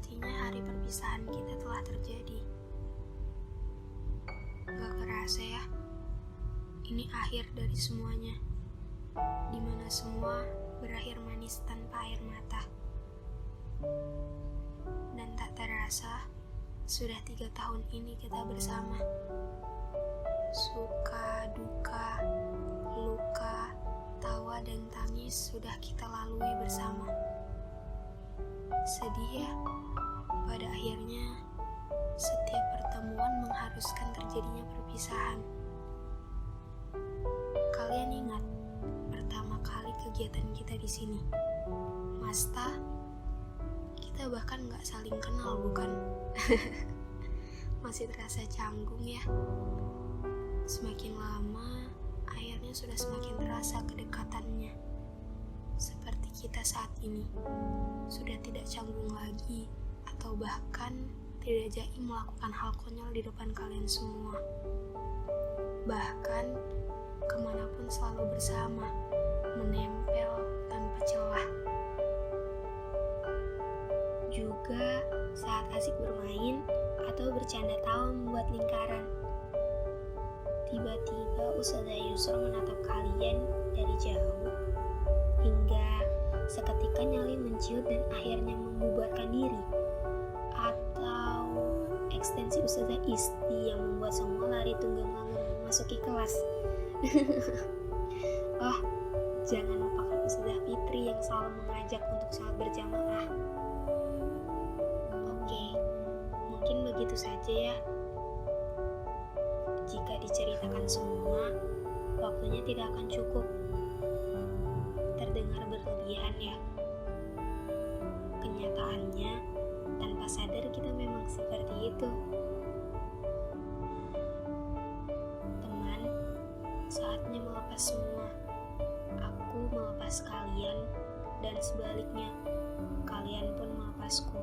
Sepertinya hari perpisahan kita telah terjadi. Gak kerasa ya, ini akhir dari semuanya, dimana semua berakhir manis tanpa air mata. Dan tak terasa, sudah 3 tahun ini kita bersama. Suka, duka, luka, tawa dan tangis sudah kita lalui bersama. Sedih ya, pada akhirnya setiap pertemuan mengharuskan terjadinya perpisahan. Kalian ingat pertama kali kegiatan kita di sini? Masta, kita bahkan gak saling kenal bukan? Masih terasa canggung ya. Semakin lama, akhirnya sudah semakin terasa kedekatannya. Seperti kita saat ini, sudah tidak canggung lagi, atau bahkan tidak jaim melakukan hal konyol di depan kalian semua. Bahkan, kemanapun selalu bersama, menempel tanpa celah. Juga saat asik bermain atau bercanda tawa membuat lingkaran. Tiba-tiba Ustazah Yusra menatap kalian dari jauh, hingga seketika nyali menciut dan akhirnya membubarkan diri. Atau ekstensi Ustazah Isti yang membuat semua lari tunggang-langgang memasuki kelas. Oh, jangan lupakan Ustazah Fitri yang selalu mengajak untuk sholat berjamaah. Oke, mungkin begitu saja ya. Jika diceritakan semua, waktunya tidak akan cukup. Terdengar berlebihan ya. Kenyataannya, tanpa sadar kita memang seperti itu. Teman, saatnya melepas semua. Aku melepas kalian, dan sebaliknya, kalian pun melepasku.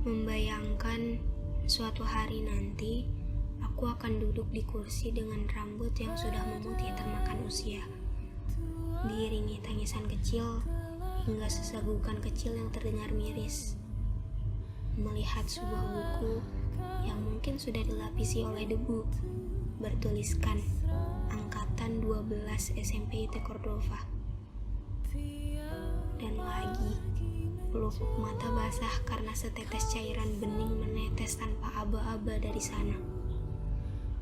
Membayangkan suatu hari nanti, aku akan duduk di kursi dengan rambut yang sudah memutih termakan usia. Diiringi tangisan kecil hingga sesagukan kecil yang terdengar miris. Melihat sebuah buku yang mungkin sudah dilapisi oleh debu, bertuliskan Angkatan 12 SMP UT Cordova. Dan lagi, pelupuk mata basah karena setetes cairan bening menetes tanpa aba-aba dari sana.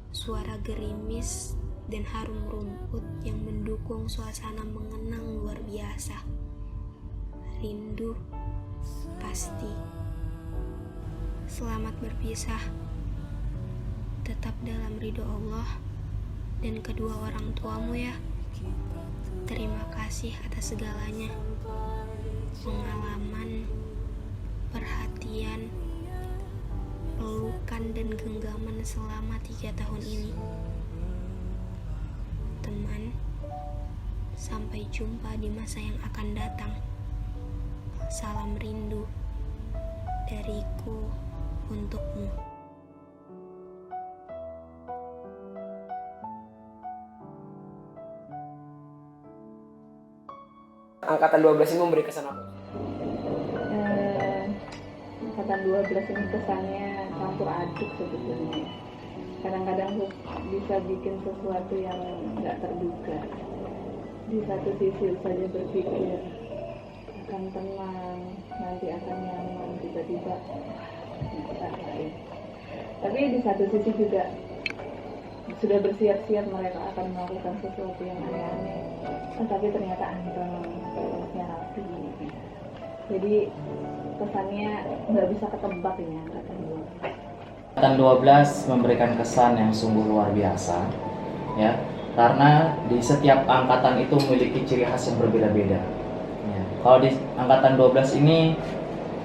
Suara gerimis dan harum rumput yang mendukung suasana mengenang luar biasa. Rindu, pasti. Selamat berpisah. Tetap dalam ridho Allah dan kedua orang tuamu ya. Terima kasih atas segalanya. Pengalaman, perhatian, pelukan dan genggaman selama 3 tahun ini. Teman, sampai jumpa di masa yang akan datang. Salam rindu dariku untukmu. Angkatan 12 ini memberi kesan apa? Angkatan 12 ini kesannya campur aduk sebetulnya. Kadang-kadang bisa bikin sesuatu yang nggak terduga. Di satu sisi saja berpikir akan tenang, nanti akan nyaman, tiba-tiba tak lain. Tapi di satu sisi juga sudah bersiap-siap mereka akan melakukan sesuatu yang aneh-aneh. Tapi ternyata anteng, terusnya rapi. Jadi kesannya nggak bisa ketebak ini angkatan 12. Angkatan 12 memberikan kesan yang sungguh luar biasa, ya, karena di setiap angkatan itu memiliki ciri khas yang berbeda-beda. Ya, kalau di angkatan 12 ini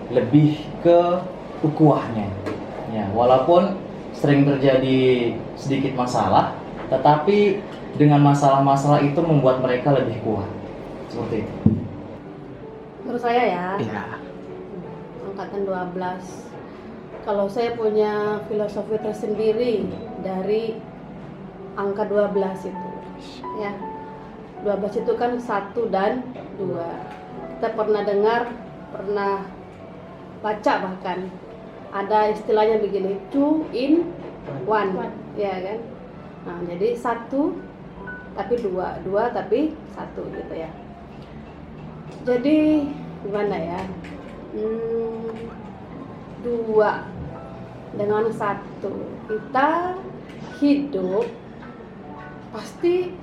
lebih ke ukhuwahnya, ya, walaupun sering terjadi sedikit masalah, tetapi dengan masalah-masalah itu membuat mereka lebih kuat. Seperti itu. Menurut saya ya, Iya. angkatan 12. Kalau saya punya filosofi tersendiri dari angka 12 itu. Ya. 12 itu kan 1 dan 2. Kita pernah dengar, pernah baca bahkan ada istilahnya begini, 2 in 1, ya kan? Nah, jadi 1 tapi 2, 2 tapi 1 gitu ya. Jadi gimana ya? 2 dengan 1, kita hidup pasti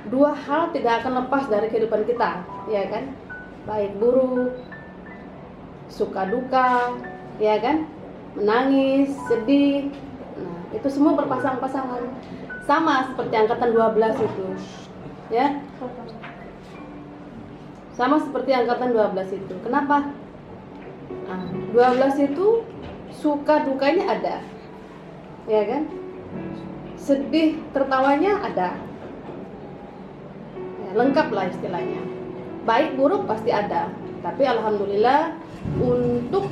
2 hal tidak akan lepas dari kehidupan kita, ya kan? Baik buruk, suka duka, ya kan? Menangis, sedih. Nah, itu semua berpasang-pasangan. Sama seperti angkatan 12 itu. Ya. Sama seperti angkatan 12 itu. Kenapa? Nah, 12 itu suka dukanya ada. Ya kan? Sedih, tertawanya ada. Ya, lengkap lah istilahnya. Baik buruk pasti ada. Tapi alhamdulillah untuk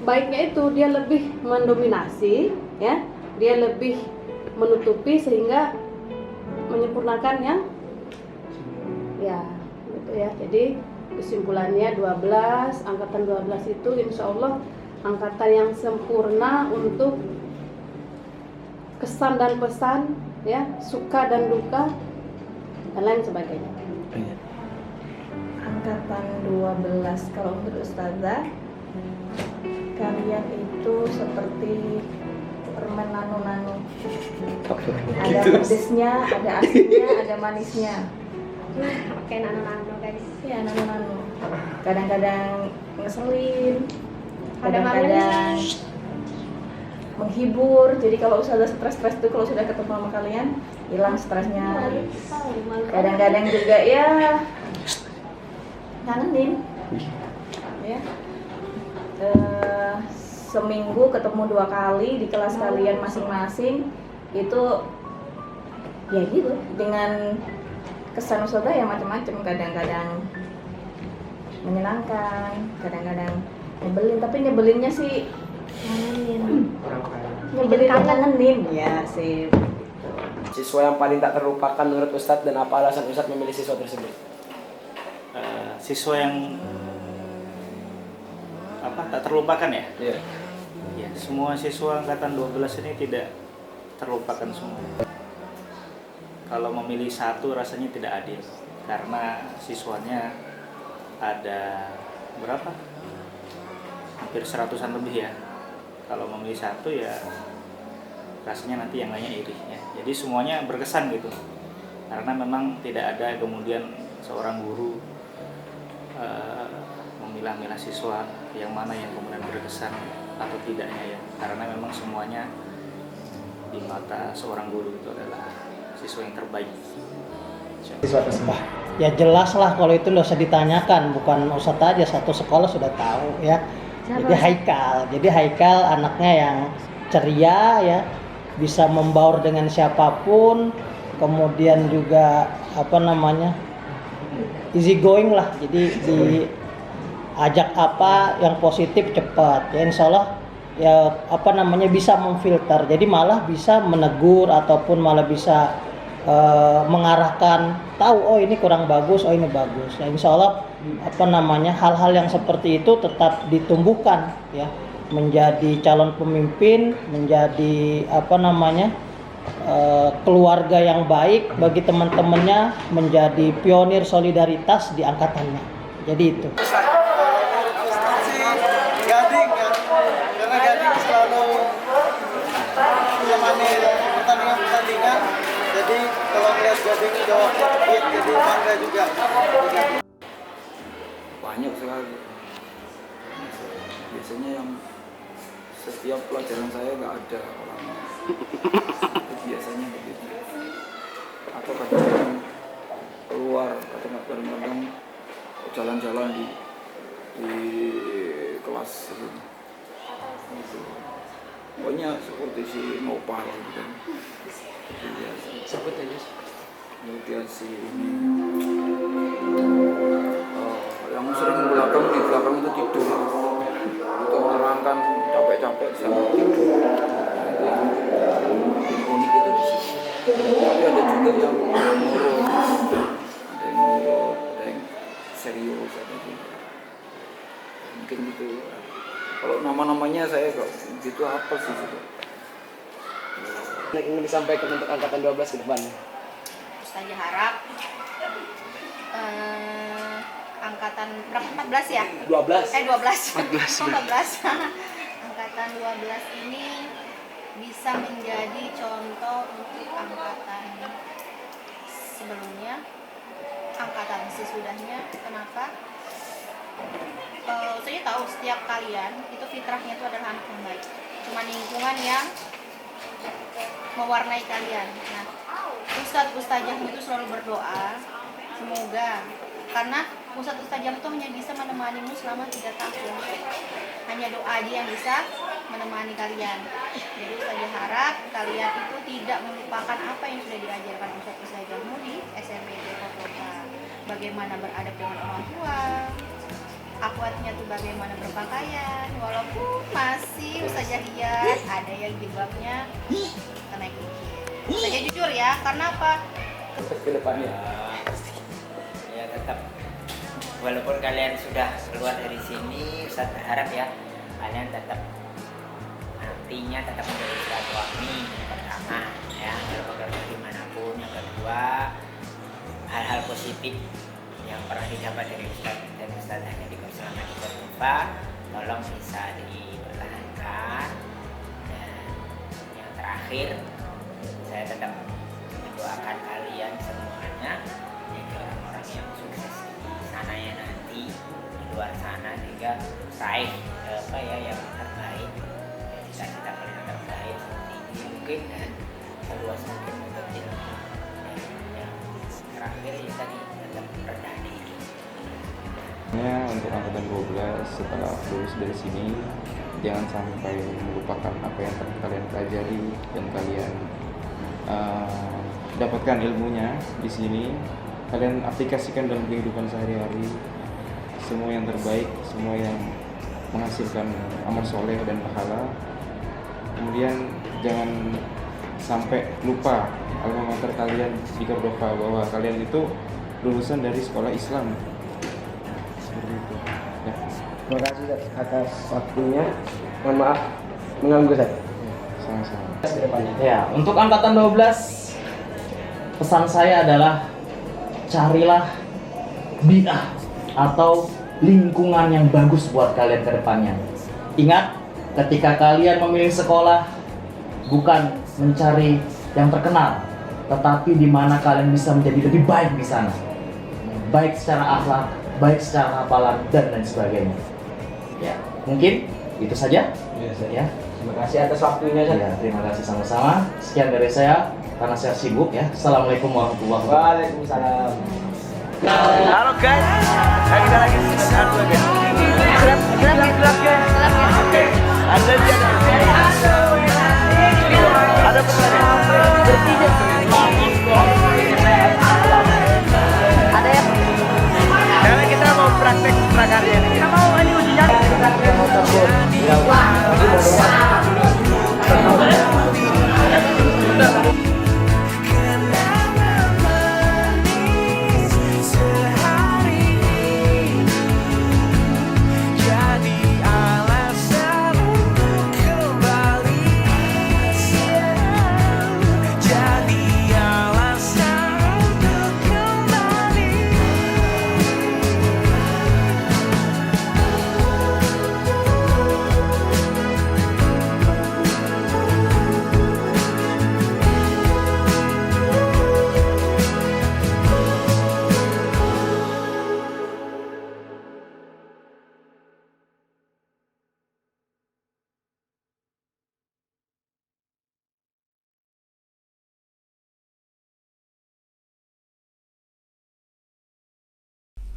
baiknya itu dia lebih mendominasi, ya. Dia lebih menutupi sehingga menyempurnakan yang ya gitu ya. Jadi kesimpulannya 12, angkatan 12 itu insya Allah angkatan yang sempurna untuk kesan dan pesan, ya, suka dan duka dan lain sebagainya. Angkatan 12, kalau menurut Ustazah, kalian itu seperti permen nano-nano. Ada pedesnya, ada asinnya, ada manisnya. Pakai nano-nano guys. Ya, nano-nano. Kadang-kadang ngeselin, Kadang-kadang kadang-kadang menghibur. Jadi kalau Ustazah stres-stres itu kalau sudah ketemu sama kalian, hilang stresnya. Kadang-kadang juga ya ngangenin, ya. Seminggu ketemu 2 kali di kelas kalian masing-masing, itu ya gitu, dengan kesan Ustazah yang macam-macam. Kadang-kadang menyenangkan, kadang-kadang nyebelin, tapi nyebelinnya sih nyebelinnya ngangenin ya sih. Siswa yang paling tak terlupakan menurut Ustadz dan apa alasan Ustadz memilih siswa tersebut? Siswa yang tak terlupakan ya? Iya. Ya, semua siswa angkatan 12 ini tidak terlupakan semua. Kalau memilih satu rasanya tidak adil, karena siswanya ada berapa? Hampir 100-an lebih ya. Kalau memilih satu ya rasanya nanti yang lainnya iri ya. Jadi semuanya berkesan gitu, karena memang tidak ada kemudian seorang guru memilah-milah siswa yang mana yang kemudian berkesan atau tidaknya ya, karena memang semuanya di mata seorang guru itu adalah siswa yang terbaik. Siswa tersebut. Ya jelas lah kalau itu nggak usah ditanyakan, bukan Ustadz aja, satu sekolah sudah tahu ya. Jadi Haikal anaknya yang ceria ya, bisa membaur dengan siapapun, kemudian juga easy going lah. Jadi diajak apa yang positif cepat ya, insya Allah ya bisa memfilter, jadi malah bisa menegur ataupun malah bisa mengarahkan, tahu oh ini kurang bagus, oh ini bagus. Nah, insya Allah hal-hal yang seperti itu tetap ditumbuhkan ya, menjadi calon pemimpin, menjadi keluarga yang baik bagi teman-temannya, menjadi pionir solidaritas di angkatannya. Jadi itu. Gading ya, karena Gading selalu menemani pertandingan. Jadi kalau melihat Gading jawabnya cepat, jadi bangga juga. Banyak sekali. Biasanya yang setiap pelajaran saya nggak ada orangnya. Biasanya begitu. Atau kadang-kadang keluar, kadang-kadang jalan-jalan di kelas gitu. Pokoknya seperti si Nopal gitu. Sebut aja. Kemudian si ini yang sering di belakang itu tidur untuk menerangkan capek-capek sama tidur. Unik itu di situ. Tapi ada juga yang Kalau nama-namanya saya kok gitu apa sih gitu. Yang ingin disampaikan untuk angkatan 12 ke depan. Ustazah harap angkatan berapa, 14 ya? 12. 12. 14. Angkatan 12 ini bisa menjadi contoh untuk angkatan sebelumnya, angkatan sesudahnya. Kenapa? Saya tahu setiap kalian itu fitrahnya itu adalah anak yang baik. Cuma lingkungan yang mewarnai kalian. Nah, ustadz-ustadzahmu itu selalu berdoa semoga, karena ustadz-ustadzahmu itu hanya bisa menemanimu selama 3 tahun. Hanya doa aja yang bisa menemani kalian. Jadi ustazah harap kalian itu tidak melupakan apa yang sudah diajarkan ustadz-ustadzahmu di SMP Kota. Bagaimana beradab dengan orang tua, akhwatnya tuh bagaimana berpakaian, walaupun masih ustazah lihat ada yang jilbabnya naik dikit. Saya jujur ya, karena apa? Ke depannya. Ya tetap, walaupun kalian sudah keluar dari sini, Ustaz berharap ya kalian tetap artinya tetap menjadi silaturahmi yang pertama ya, berbagai dimanapun. Yang kedua, hal-hal positif yang pernah didapat dari Ustaz dan Ustazahnya di Selama di Kota, tolong bisa dipertahankan. Dan yang terakhir, saya tetap mendoakan kalian semuanya jadi orang-orang yang sukses di sana ya nanti, di luar sana, sehingga raih yang terbaik, cita-cita kalian terbaik setinggi mungkin dan seluas mungkin untuk ilmu. Dan yang terakhir ya tadi, tetap rendah diri. Untuk angkatan 12 setelah lulus dari sini, jangan sampai melupakan apa yang kalian pelajari dan kalian dapatkan ilmunya di sini. Kalian aplikasikan dalam kehidupan sehari-hari. Semua yang terbaik, semua yang menghasilkan amal soleh dan pahala. Kemudian jangan sampai lupa alma mater kalian jika berdoa bahwa kalian itu lulusan dari sekolah Islam. Seperti itu. Ya. Terima kasih atas waktunya. Mohon maaf mengganggu saya. Sama-sama. Ya, untuk angkatan 12 pesan saya adalah carilah bi'ah atau lingkungan yang bagus buat kalian ke depannya. Ingat, ketika kalian memilih sekolah bukan mencari yang terkenal, tetapi di mana kalian bisa menjadi lebih baik di sana. Baik secara akhlak, baik secara hafalan dan lain sebagainya. Ya, mungkin itu saja. Ya. Terima kasih atas waktunya. Ya, terima kasih sama-sama. Sekian dari saya karena saya sibuk ya. Assalamualaikum warahmatullahi wabarakatuh. Waalaikumsalam. Halo guys, kita lagi satu guys. Gelap guys. Ada ada ya. Karena kita mau praktek prakarya ini. Kita mau ini ujinya.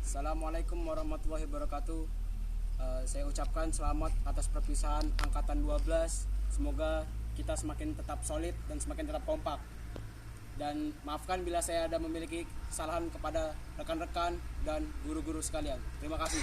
Assalamualaikum warahmatullahi wabarakatuh. Saya ucapkan selamat atas perpisahan angkatan 12. Semoga kita semakin tetap solid dan semakin tetap kompak. Dan maafkan bila saya ada memiliki kesalahan kepada rekan-rekan dan guru-guru sekalian. Terima kasih.